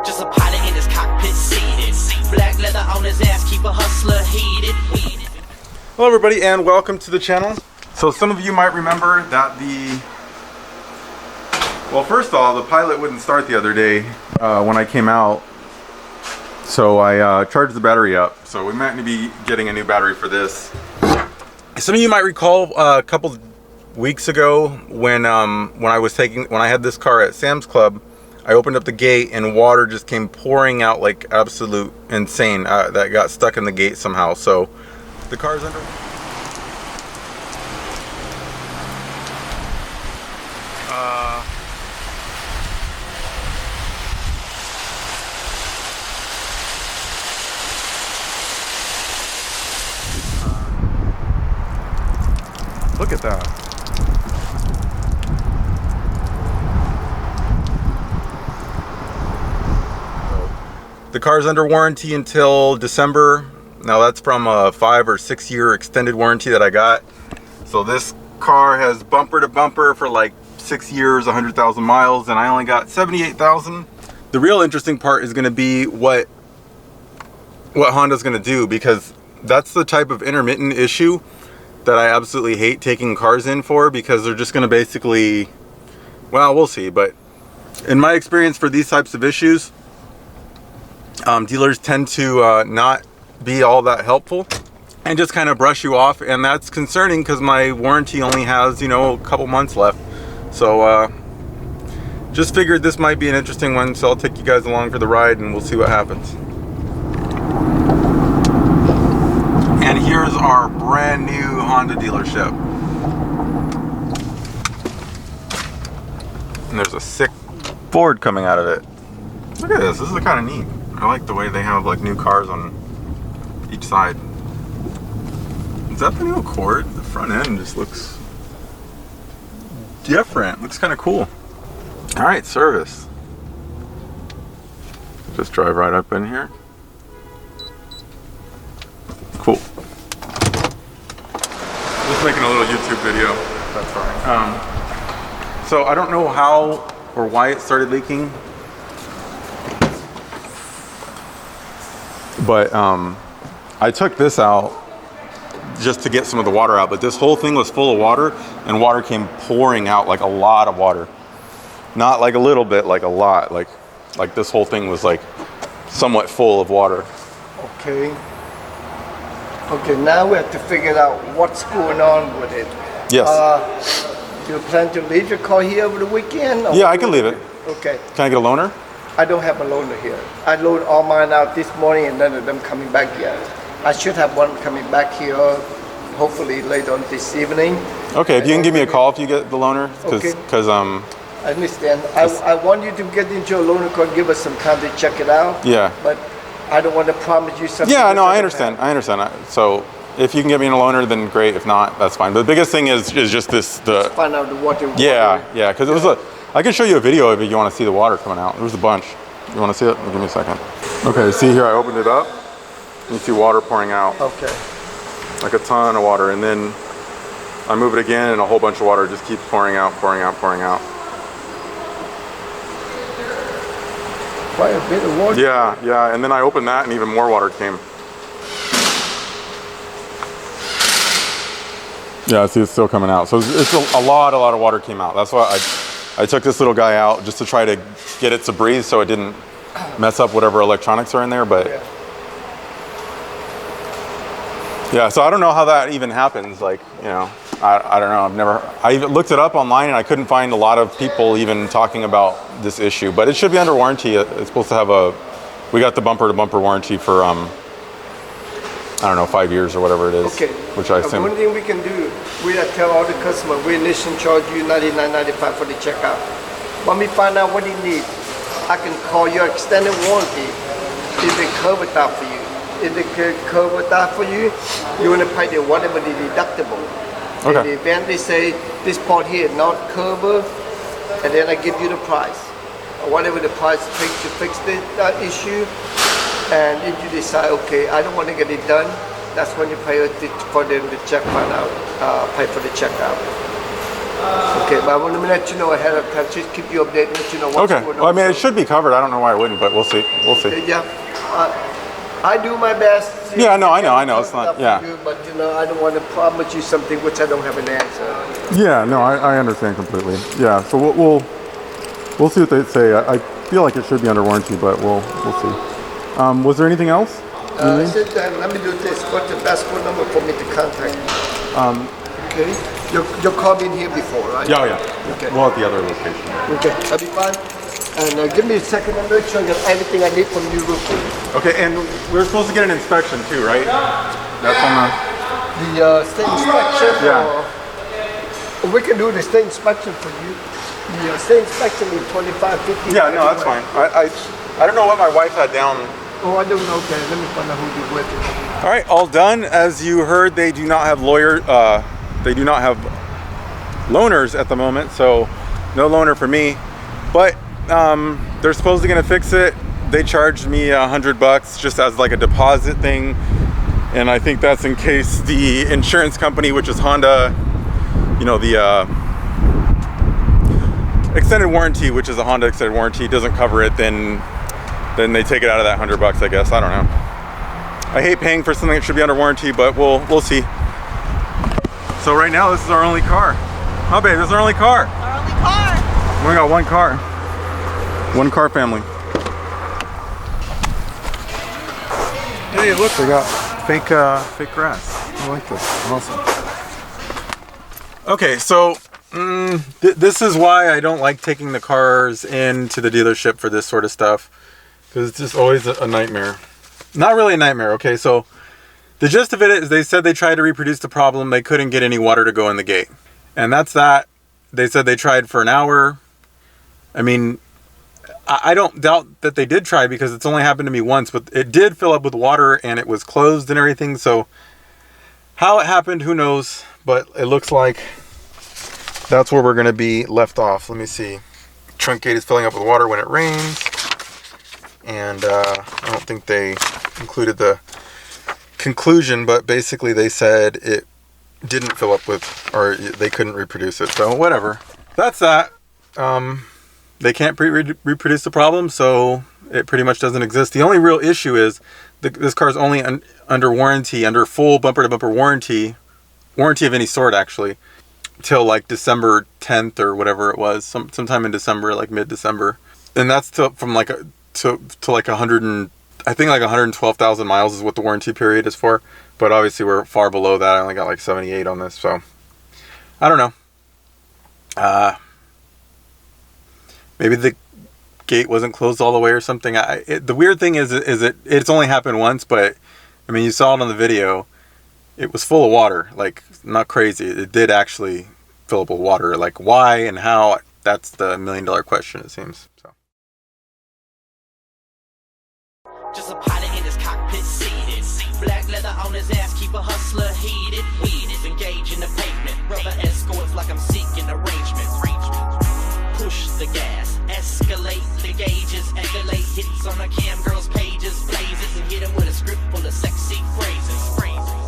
Just a pilot in his cockpit seated. Black leather on his ass, keep a hustler heated. Hello everybody and welcome to the channel. So some of you might remember that well, first of all, the pilot wouldn't start the other day when I came out. So I charged the battery up. So we might be getting a new battery for this. Some of you might recall a couple weeks ago when I had this car at Sam's Club, I opened up the gate and water just came pouring out like absolute insane. That got stuck in the gate somehow. So the car's under. Look at that. The car's under warranty until December. Now that's from a 5 or 6 year extended warranty that I got. So this car has bumper to bumper for like 6 years, 100,000 miles, and I only got 78,000. The real interesting part is gonna be what Honda's gonna do, because that's the type of intermittent issue that I absolutely hate taking cars in for, because they're just gonna basically, well, we'll see. But in my experience for these types of issues, dealers tend to not be all that helpful and just kind of brush you off, and that's concerning because my warranty only has, you know, a couple months left. So just figured this might be an interesting one, so I'll take you guys along for the ride and we'll see what happens. And here's our brand new Honda dealership. And there's a sick Ford coming out of it. Look at this, this is kind of neat. I like the way they have like new cars on each side. Is that the new Accord? The front end just looks different. Looks kind of cool. All right, service. Just drive right up in here. Cool. Just making a little YouTube video. That's fine. So I don't know how or why it started leaking, but I took this out just to get some of the water out, but this whole thing was full of water, and water came pouring out, like a lot of water. Not like a little bit, like a lot. Like this whole thing was like somewhat full of water. Okay. Okay, now we have to figure out what's going on with it. Yes. Do you plan to leave your car here over the weekend? Yeah, I can leave it. Okay. Can I get a loaner? I don't have a loaner here. I load all mine out this morning and none of them coming back yet. I should have one coming back here hopefully later on this evening. Okay, if you can give me a call if you get the loaner. Okay. Because I understand. I want you to get into a loaner car and give us some time to check it out. Yeah. But I don't want to promise you something. Yeah, no, I understand. I understand. So if you can get me in a loaner, then great. If not, that's fine. But the biggest thing is just this. Just find out the water. Yeah, because it was I can show you a video if you want to see the water coming out. There was a bunch. You want to see it? Give me a second. Okay, see here, I opened it up. You see water pouring out. Okay. Like a ton of water. And then I move it again and a whole bunch of water just keeps pouring out, pouring out, pouring out. Quite a bit of water. Yeah. And then I opened that and even more water came. Yeah, see, it's still coming out. So it's a lot of water came out. That's why I took this little guy out just to try to get it to breathe so it didn't mess up whatever electronics are in there. But yeah, so I don't know how that even happens. Like, you know, I don't know. I even looked it up online and I couldn't find a lot of people even talking about this issue. But it should be under warranty. It's supposed to have we got the bumper to bumper warranty for I don't know, 5 years or whatever it is. Okay. Which I assume. One thing we can do, we tell all the customers we initially charge you $99.95 for the checkout. When we find out what you need, I can call your extended warranty if they cover that for you. If they cover that for you, you're gonna pay the whatever the deductible. Okay. In the event they say this part here not covered, and then I give you the price, or whatever the price takes to fix the issue. And if you decide, okay, I don't want to get it done, that's when you pay for them to check, find out, pay for the checkout. Okay, but I want to let you know ahead of time, just keep you updated, let you know what's Okay. going on. Well, I mean, it should be covered. I don't know why it wouldn't, but we'll see. We'll see. Yeah, I do my best. Yeah, no, I know. It's not. Yeah. But you know, I don't want to promise you something which I don't have an answer. Yeah. No, I understand completely. Yeah. So we'll see what they say. I feel like it should be under warranty, but we'll see. Was there anything else? Let me do this. What's the best phone number for me to contact? Okay. You called in here before, right? Yeah. Yeah. Okay. Well, at the other location. Okay. That'll be fine. And give me a second. I'll make sure I got everything I need from you real quick. Okay. And we're supposed to get an inspection too, right? That's on The state inspection. Yeah. Or we can do the state inspection for you. The state inspection is $25.50. Yeah. No, that's fine. I don't know what my wife had down. Oh, I don't know. Okay, let me find out who you're with. All right, all done. As you heard, they do not have they do not have loaners at the moment, so no loaner for me. But they're supposedly gonna fix it. They charged me $100 just as like a deposit thing, and I think that's in case the insurance company, which is Honda, you know, the extended warranty, which is a Honda extended warranty, doesn't cover it, then they take it out of that $100, I guess. I don't know. I hate paying for something that should be under warranty, but we'll see. So right now, this is our only car. Oh, babe, this is our only car. Our only car. We only got one car. One car family. Hey, look, they got fake grass. I like this. Awesome. Okay, so this is why I don't like taking the cars into the dealership for this sort of stuff, because it's just always a nightmare. Not really a nightmare. Okay, so the gist of it is they said they tried to reproduce the problem. They couldn't get any water to go in the gate. And that's that. They said they tried for an hour. I mean, I don't doubt that they did try, because it's only happened to me once, but it did fill up with water and it was closed and everything. So how it happened, who knows? But it looks like that's where we're going to be left off. Let me see. Trunk gate is filling up with water when it rains. And I don't think they included the conclusion, but basically they said it didn't fill up with, or they couldn't reproduce it. So whatever. That's that. They can't reproduce the problem, so it pretty much doesn't exist. The only real issue is this car is only under warranty, under full bumper-to-bumper warranty of any sort, actually, till like December 10th or whatever it was, sometime in December, like mid-December. And that's from like to like 100 and I think like 112,000 miles is what the warranty period is for. But obviously we're far below that. I only got like 78 on this, so I don't know. Maybe the gate wasn't closed all the way or something. The weird thing is it's only happened once, but I mean, you saw it on the video. It was full of water, like not crazy. It did actually fill up with water. Like why and how? That's the $1 million question, it seems. So. Just a pilot in his cockpit seated. Black leather on his ass, keep a hustler heated. Weeded, engage in the pavement. Rubber escorts like I'm seeking arrangement. Push the gas, escalate the gauges, escalate hits on the cam girls' pages, blazes, and hit 'em with a script full of sexy phrases.